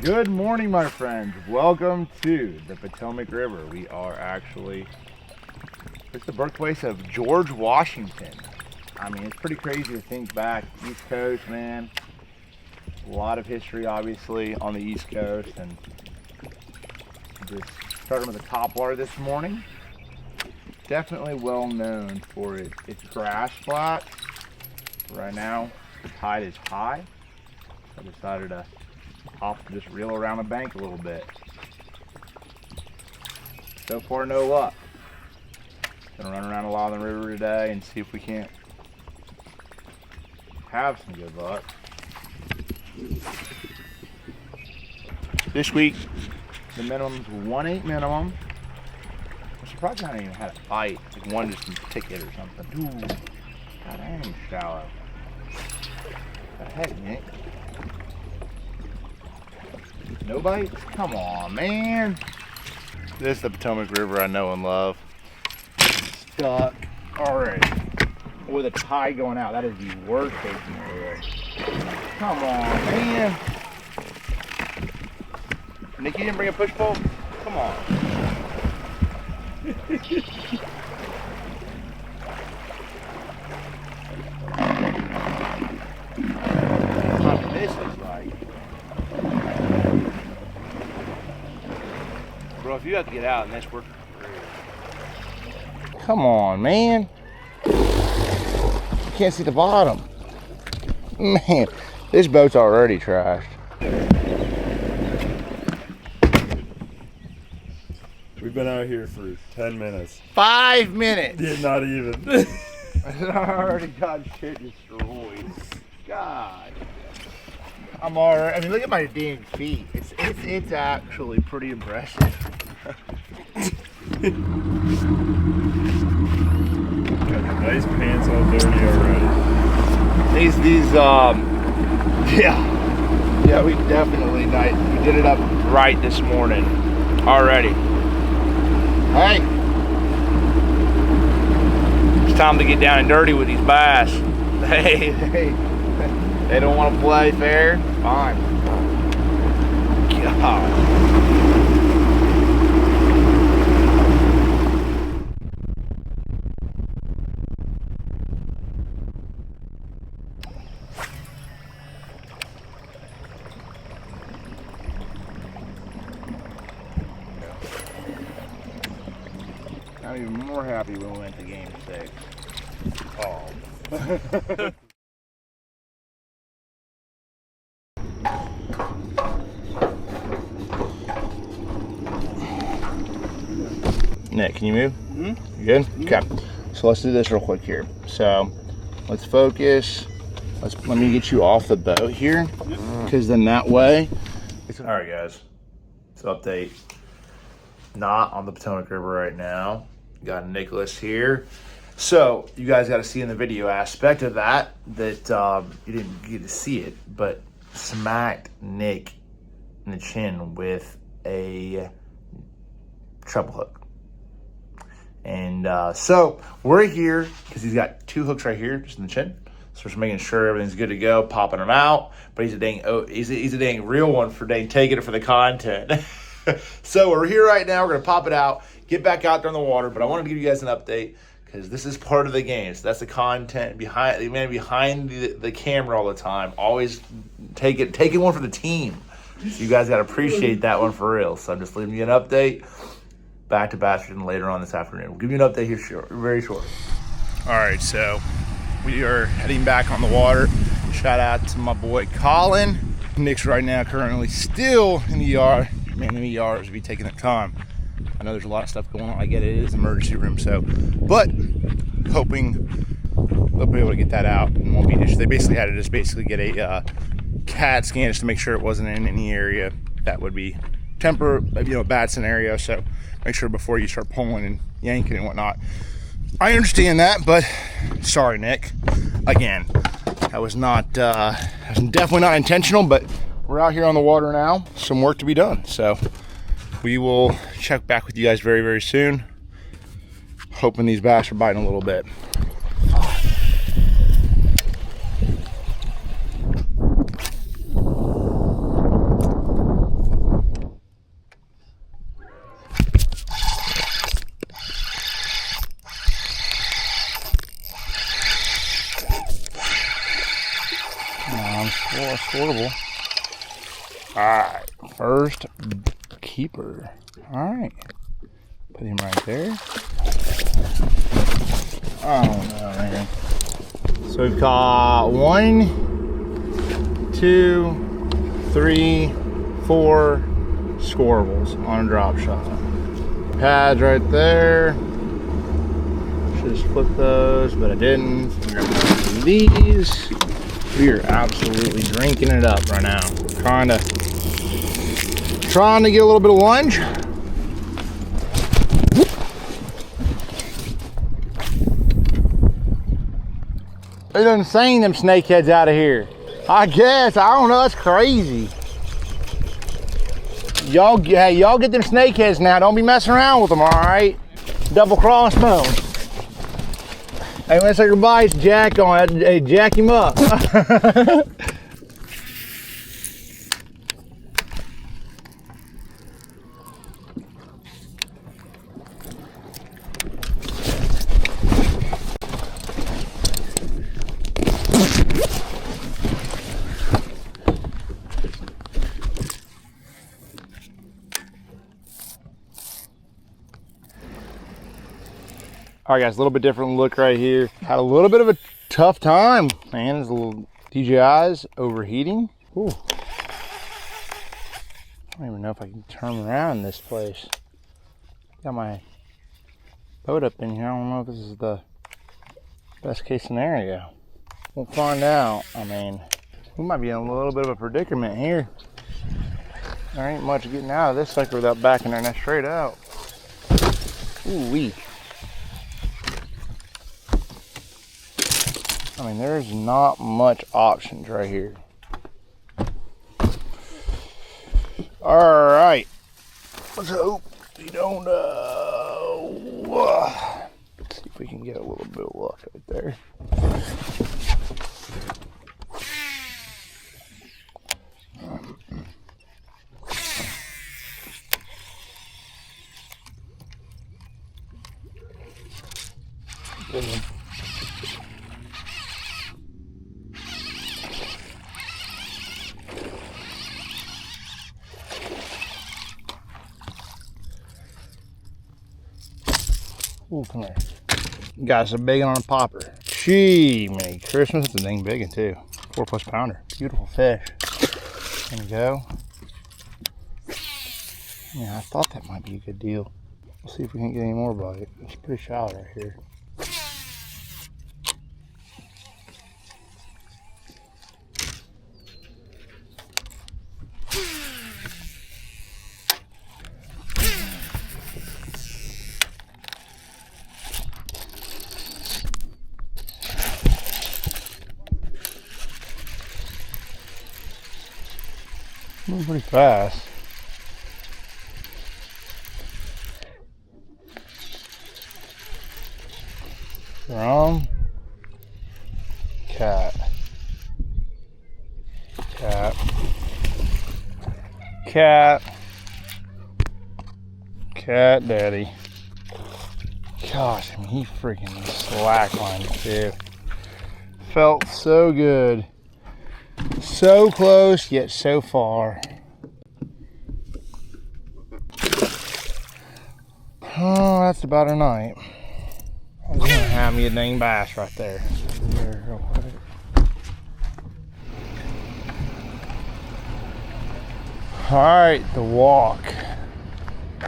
Good morning, my friends. Welcome to the Potomac River. We are actually, it's the birthplace of George Washington. I mean, it's pretty crazy to think back. East Coast, man. A lot of history, obviously, on the East Coast. And just starting with the top water this morning. Definitely well known for its grass flats. Right now, the tide is high. I decided to hop and just reel around the bank a little bit. So far, no luck. Gonna run around a lot on the river today and see if we can't have some good luck. This week, the minimum's 1.8 minimum. I'm surprised I haven't even had a bite. Like one just in ticket or something. Ooh, God, I am shallow. What the heck, Nick? No bites? Come on, man. This is the Potomac River I know and love. Stuck already. With a tide going out, that is the worst case scenario. Come on, man. Nick, you didn't bring a push pole? Come on. This is like, bro, if you have to get out and that's working for real. Come on, man. You can't see the bottom. Man, this boat's already trashed. We've been out here for 10 minutes. 5 minutes. Yeah, not even. I already got shit destroyed. God. I'm alright. I mean, look at my dang feet. It's actually pretty impressive. Got the nice pants all dirty already. Yeah, we definitely we did it up right this morning already. Hey, it's time to get down and dirty with these bass. Hey, they don't want to play fair? Fine. God. I'm even more happy when we went to game 6. Oh. Nick, can you move? Mm-hmm. You good? Okay. So let's do this real quick here. So let's focus. Let me get you off the boat here, because then that way. All right, guys. So update. Not on the Potomac River right now. Got Nicholas here. So you guys got to see in the video aspect of that you didn't get to see it, but smacked Nick in the chin with a treble hook. And so we're here because he's got 2 hooks right here, just in the chin. So we're just making sure everything's good to go, popping them out. But he's a dang real one for taking it for the content. So we're here right now. We're gonna pop it out, get back out there in the water. But I wanted to give you guys an update because this is part of the game. So that's the content behind the camera all the time. Always taking one for the team. So you guys gotta appreciate that one for real. So I'm just leaving you an update. Back to Bastard later on this afternoon. We'll give you an update here very short. All right, so we are heading back on the water. Shout out to my boy Colin. Nick's right now currently still in the yard. Man, in the yard is be taking the time. I know there's a lot of stuff going on. I get it, it is emergency room, so, but hoping they'll be able to get that out and won't be an issue. They basically had to just get a CAT scan just to make sure it wasn't in any area that would be a bad scenario. So make sure before you start pulling and yanking and whatnot. I understand that, but sorry, Nick. Again, that was definitely not intentional, but we're out here on the water now. Some work to be done. So we will check back with you guys very, very soon. Hoping these bass are biting a little bit. Portable. Alright, first keeper. Alright. Put him right there. I don't know, man. So we've got 1, 2, 3, 4 scorables on a drop shot. Pads right there. Should have split those, but I didn't. These. We are absolutely drinking it up right now. Trying to get a little bit of lunge. They done seen them snakeheads out of here. I guess, I don't know, that's crazy. Y'all get them snakeheads now. Don't be messing around with them, all right? Double crossbow. Hey, when it's like your bites, jack on it. Hey, jack him up. All right, guys, a little bit different look right here. Had a little bit of a tough time, man. There's a little DJI's overheating. Ooh. I don't even know if I can turn around this place. Got my boat up in here. I don't know if this is the best case scenario. We'll find out. I mean, we might be in a little bit of a predicament here. There ain't much getting out of this sucker without backing our net straight out. Ooh wee. I mean, there's not much options right here. All right, let's hope we don't, let's see if we can get a little bit of luck right there. Good one. Ooh, come here. Got us a big one on a popper. Gee, Merry Christmas. It's a dang big one too. 4+ pounder. Beautiful fish. There we go. Yeah, I thought that might be a good deal. We'll see if we can get any more bite. It's pretty shallow right here. Moving pretty fast. Drum. Cat. Cat. Cat. Cat daddy. Gosh, I mean, he freaking slacklined too. Felt so good. So close, yet so far. Oh, that's about a night. I was gonna have me a dang bass right there. All right, the walk.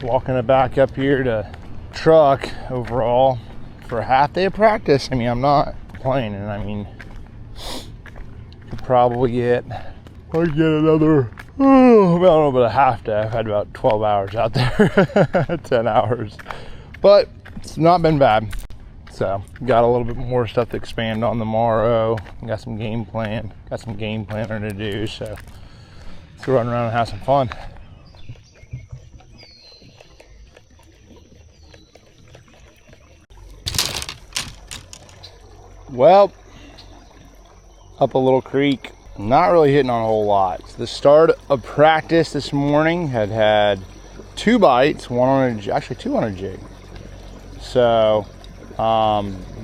Walking it back up here to truck overall for a half day of practice. I mean, I'm not complaining. I mean, probably get another about over a half day. I've had about 12 hours out there. 10 hours, but it's not been bad. So got a little bit more stuff to expand on tomorrow. Got some game planning to do, so let's run around and have some fun. Well, up a little creek, not really hitting on a whole lot. So the start of practice this morning had 2 bites, actually two on a jig. So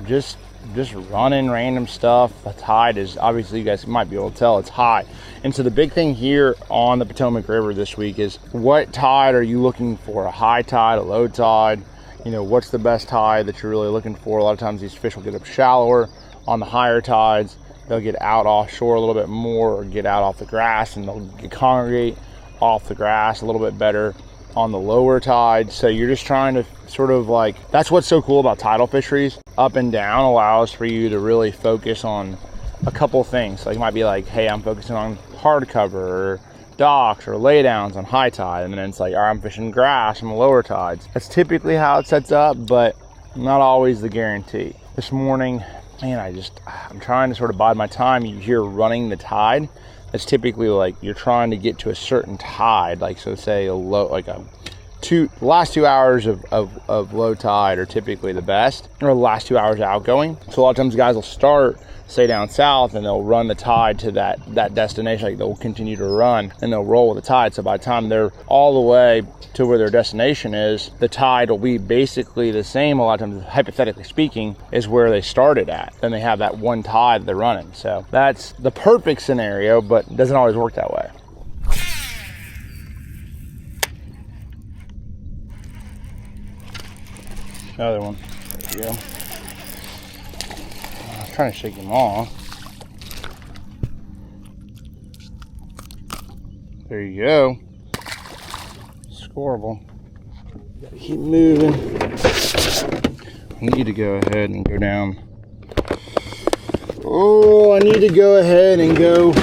just just running random stuff. The tide is, obviously you guys might be able to tell, it's high. And so the big thing here on the Potomac River this week is, what tide are you looking for? A high tide, a low tide? You know, what's the best tide that you're really looking for? A lot of times these fish will get up shallower on the higher tides. They'll get out offshore a little bit more, or get out off the grass, and they'll congregate off the grass a little bit better on the lower tide. So you're just trying to sort of like, that's what's so cool about tidal fisheries. Up and down allows for you to really focus on a couple things. Like, it might be like, hey, I'm focusing on hardcover or docks or laydowns on high tide, and then it's like, all right, I'm fishing grass on the lower tides. That's typically how it sets up, but not always the guarantee. This morning, man, I'm trying to sort of bide my time. You hear running the tide. That's typically like you're trying to get to a certain tide, like, so say a low, like last 2 hours of low tide are typically the best, or the last 2 hours outgoing. So a lot of times guys will start, say, down south, and they'll run the tide to that destination. Like, they'll continue to run and they'll roll with the tide. So by the time they're all the way to where their destination is, the tide will be basically the same, a lot of times, hypothetically speaking, is where they started at. Then they have that one tide that they're running. So that's the perfect scenario, but it doesn't always work that way. Another one. There you go. I was trying to shake him off. There you go. Scoreable. Gotta keep moving. I need to go ahead and go down. Oh, I need to go ahead and go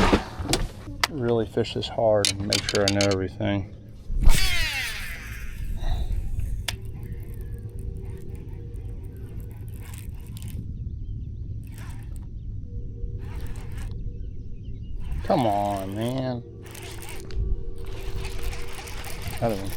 really fish this hard and make sure I know everything. Come on, man. Another one.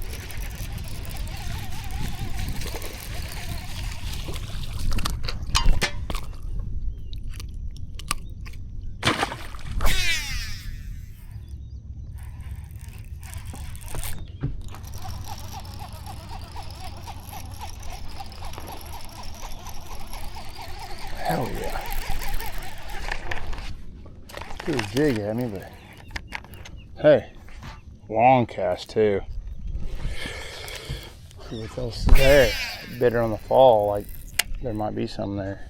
Hell yeah. Threw a jig at me, but hey, long cast too. See what else is there. Bitter on the fall, like there might be some there.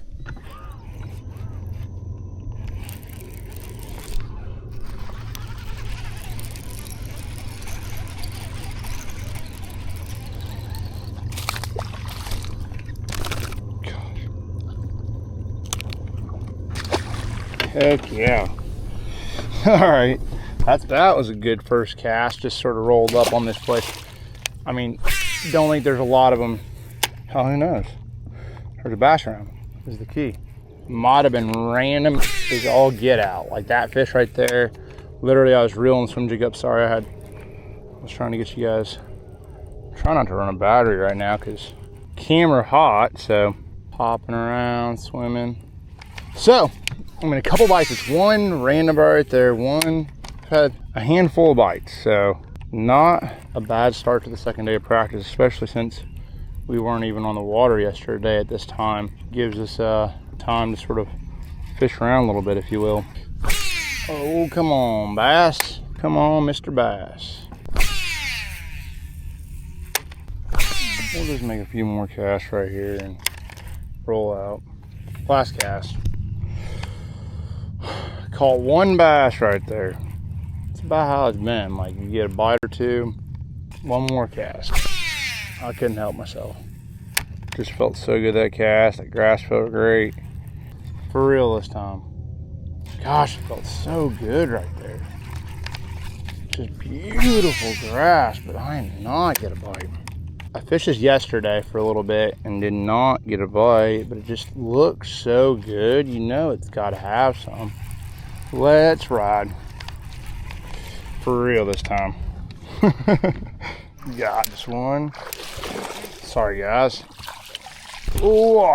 Gosh. Heck yeah. All right, that was a good first cast. Just sort of rolled up on this place. I mean, don't think there's a lot of them. Oh, who knows? There's a bass around is the key. Might have been random as all get out. Like that fish right there. Literally, I was reeling the swim jig up. Sorry, I was trying to get you guys. Try not to run a battery right now because camera hot. So popping around, swimming. So I mean, a couple bites. It's one random bite right there. One, had a handful of bites. So not a bad start to the second day of practice, especially since we weren't even on the water yesterday at this time. Gives us time to sort of fish around a little bit, if you will. Oh, come on, bass. Come on, Mr. Bass. We'll just make a few more casts right here and roll out. Last cast. Caught one bass right there. It's about how it's been. Like, you get a bite or two, one more cast. I couldn't help myself. Just felt so good that cast. That grass felt great. For real this time. Gosh, it felt so good right there. Just beautiful grass, but I did not get a bite. I fished this yesterday for a little bit and did not get a bite, but it just looks so good. You know it's got to have some. Let's ride. For real this time. Got this one. Sorry, guys. Ooh,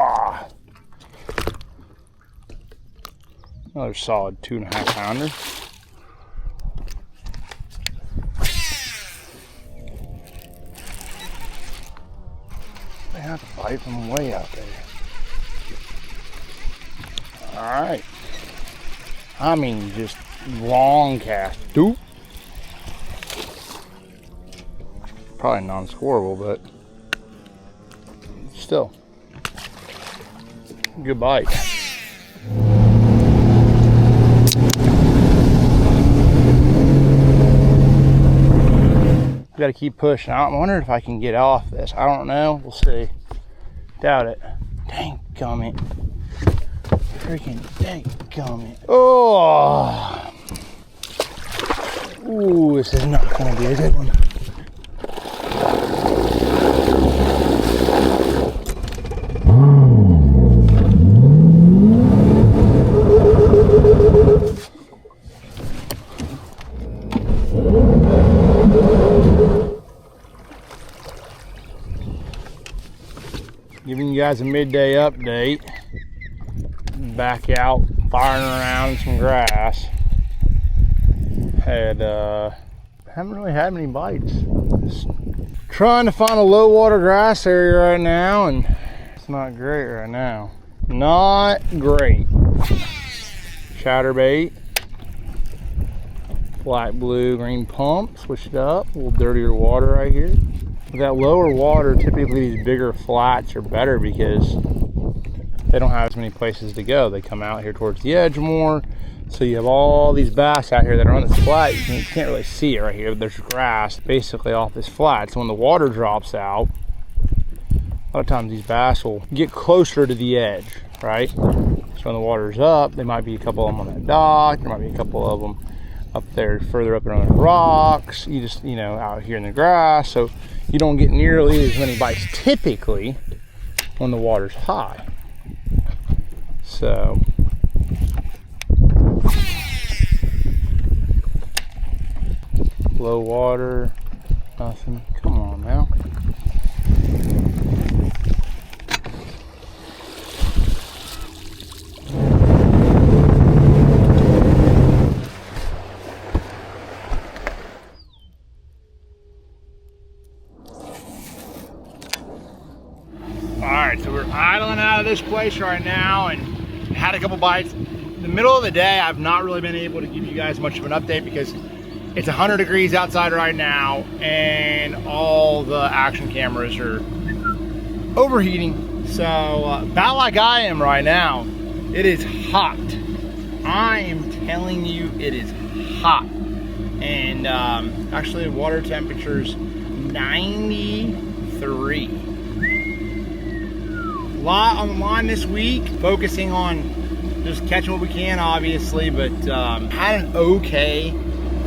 another solid 2.5 pounder. I have to bite from way out there. right. I mean, just long cast. Doop. Probably non-scoreable, but still, good bite. Got to keep pushing. I'm wondering if I can get off this. I don't know. We'll see. Doubt it. Dang gummit. Freaking dang gummit. Oh. Ooh, this is not going to be a good one. Giving you guys a midday update. Back out firing around in some grass. Haven't really had many bites. Just trying to find a low water grass area right now, and it's not great right now. Not great. Chatterbait. Black, blue, green pump. Switch it up. A little dirtier water right here. With that lower water, typically these bigger flats are better because they don't have as many places to go. They come out here towards the edge more. So you have all these bass out here that are on this flat. You can't really see it right here, but there's grass basically off this flat. So when the water drops out, a lot of times these bass will get closer to the edge, right? So when the water's up, there might be a couple of them on that dock. There might be a couple of them up there, further up there on the rocks. You just, you know, out here in the grass. So you don't get nearly as many bites typically when the water's high. So low water, nothing. Come on now. Alright, so we're idling out of this place right now and had a couple bites. In the middle of the day, I've not really been able to give you guys much of an update because it's 100 degrees outside right now and all the action cameras are overheating. So about like I am right now, it is hot. I am telling you, it is hot. And actually the water temperature's 93. A lot on the line this week, focusing on just catching what we can, obviously, but had an okay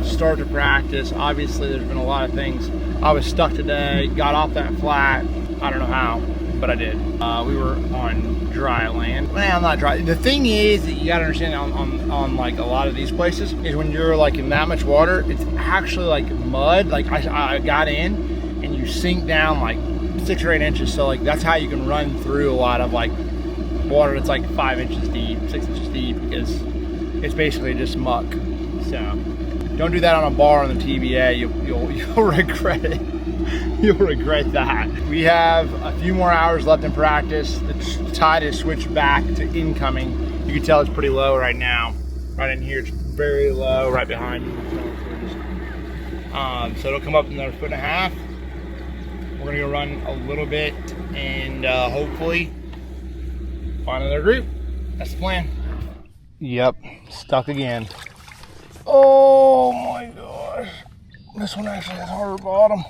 start to practice. Obviously, there's been a lot of things. I was stuck today, got off that flat. I don't know how, but I did. We were on dry land. Well, not dry. The thing is that you gotta understand on like a lot of these places is when you're like in that much water, it's actually like mud. Like I got in and you sink down like 6 or 8 inches. So like that's how you can run through a lot of like water that's like 5 inches deep, 6 inches deep, because it's basically just muck. So don't do that on a bar on the TBA. You'll regret it. You'll regret that. We have a few more hours left in practice. The tide is switched back to incoming. You can tell it's pretty low right now. Right in here, it's very low, right behind you. So it'll come up another 1.5 feet. We're gonna go run a little bit and hopefully find another group. That's the plan. Yep, stuck again. Oh my gosh. This one actually has harder bottom.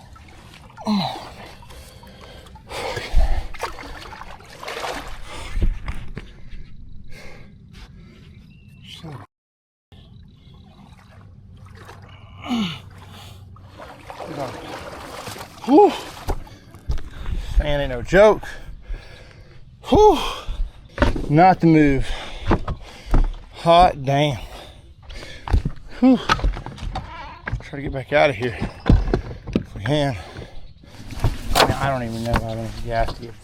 Oh. Whew. Man, ain't no joke. Whew. Not the move. Hot damn. Whew. Try to get back out of here if we can. I don't even know how many gas to get.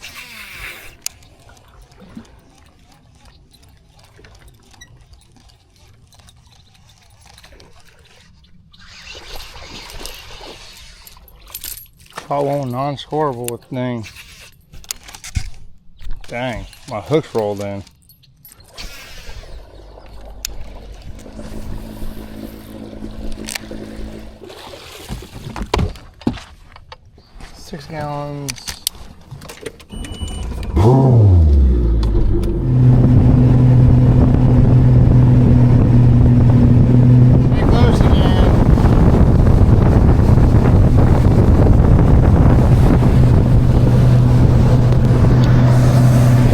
Caught one non-scoreable with dang. Dang, my hook's rolled in. 6 gallons. Pretty close again.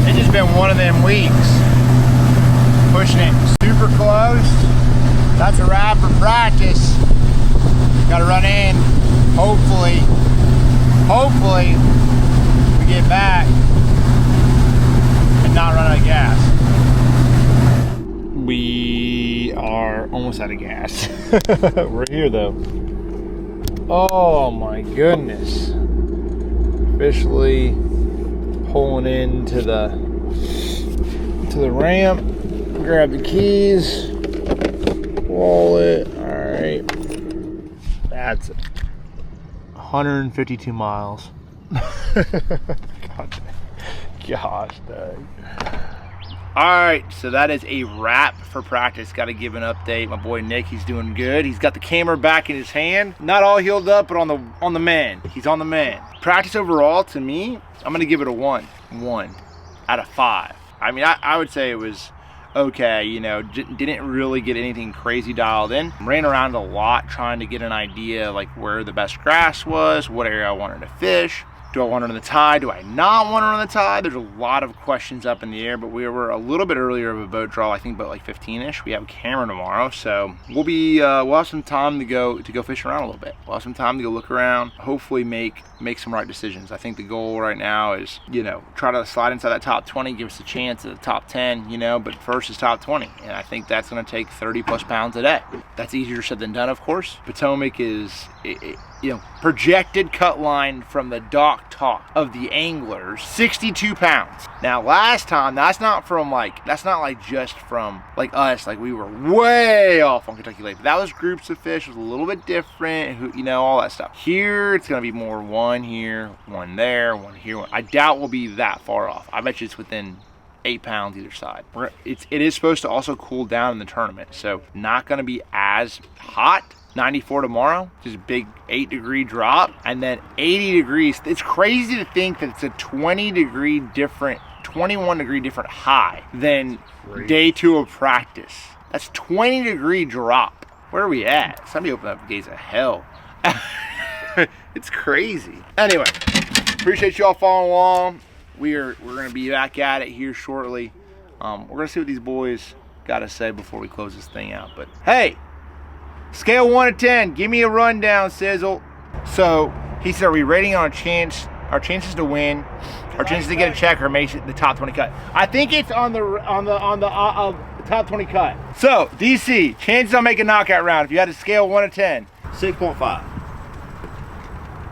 It's just been one of them weeks. Pushing it super close. That's a wrap for practice. Got to run in. Hopefully we get back and not run out of gas. We are almost out of gas. We're here though. Oh my goodness. Officially pulling into the ramp. Grab the keys. Wallet. All right. That's 152 miles. Gosh dang. All right, so that is a wrap for practice. Got to give an update. My boy Nick, he's doing good. He's got the camera back in his hand. Not all healed up, but on the man. He's on the man. Practice overall, to me, I'm gonna give it a 1 out of 5. I mean, I would say it was okay, you know, didn't really get anything crazy dialed in. Ran around a lot trying to get an idea like where the best grass was, what area I wanted to fish. Do I want it on the tide? Do I not want it on the tide? There's a lot of questions up in the air, but we were a little bit earlier of a boat draw, I think about like 15-ish. We have a camera tomorrow, so we'll have some time to go fish around a little bit. We'll have some time to go look around, hopefully make some right decisions. I think the goal right now is, you know, try to slide inside that top 20, give us a chance at the top 10, you know, but first is top 20. And I think that's gonna take 30 plus pounds a day. That's easier said than done, of course. Potomac is, you know, projected cut line from the dock top of the anglers, 62 pounds. Now last time, that's not just from like us, like we were way off on Kentucky Lake. But that was groups of fish, it was a little bit different, you know, all that stuff. Here, it's gonna be more one here, one there, one here. I doubt we'll be that far off. I bet you it's within 8 pounds either side. It is supposed to also cool down in the tournament, so not gonna be as hot. 94 tomorrow, just a big 8-degree drop, and then 80 degrees. It's crazy to think that it's a 21 degree different high than day 2 of practice. That's 20-degree drop. Where are we at? Somebody open up the gates of hell. It's crazy. Anyway, appreciate y'all following along. We're gonna be back at it here shortly. We're gonna see what these boys gotta say before we close this thing out. But hey, scale 1 to 10, give me a rundown, Sizzle. So he said, are we rating on our chances to win, our chances to get a check, or make the top 20 cut? I think it's on the top 20 cut. So DC, chances on making a knockout round. If you had to scale 1 to 10, 6.5.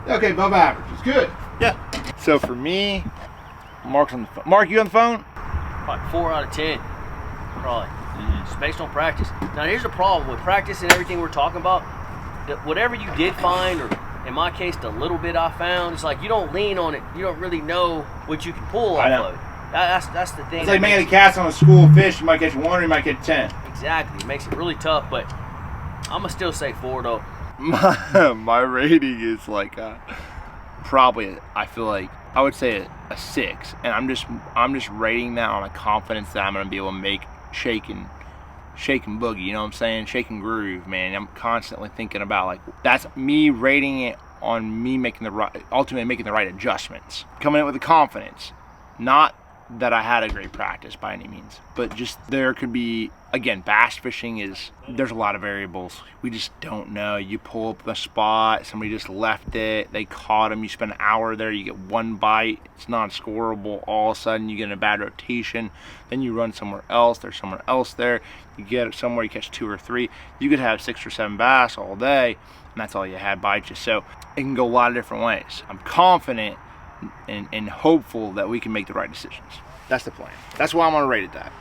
okay, above average. It's good. Yeah. So for me, Mark's on the phone. Mark, you on the phone? Like 4 out of 10, probably. Just based on practice. Now here's the problem with practice and everything we're talking about. That whatever you did find, or in my case, the little bit I found, it's like you don't lean on it. You don't really know what you can pull off of it. That's the thing. It's like making a cast on a school of fish. You might catch 1 or you might catch 10. Exactly. It makes it really tough, but I'm gonna still say 4 though. My rating is like probably, I feel like I would say a 6, and I'm just rating that on a confidence that I'm gonna be able to make shake and boogie, you know what I'm saying? Shake and groove, man. I'm constantly thinking about, like, that's me rating it on me ultimately making the right adjustments. Coming in with the confidence. Not that I had a great practice by any means, but just there could be, again, bass fishing there's a lot of variables. We just don't know. You pull up the spot, somebody just left it, they caught them, you spend an hour there, you get 1 bite, it's not scoreable, all of a sudden you get in a bad rotation, then you run somewhere else, there's someone else there, you get it somewhere, you catch 2 or 3, you could have 6 or 7 bass all day, and that's all you had bite you. So it can go a lot of different ways. I'm confident and hopeful that we can make the right decisions. That's the plan. That's why I'm gonna rate it that.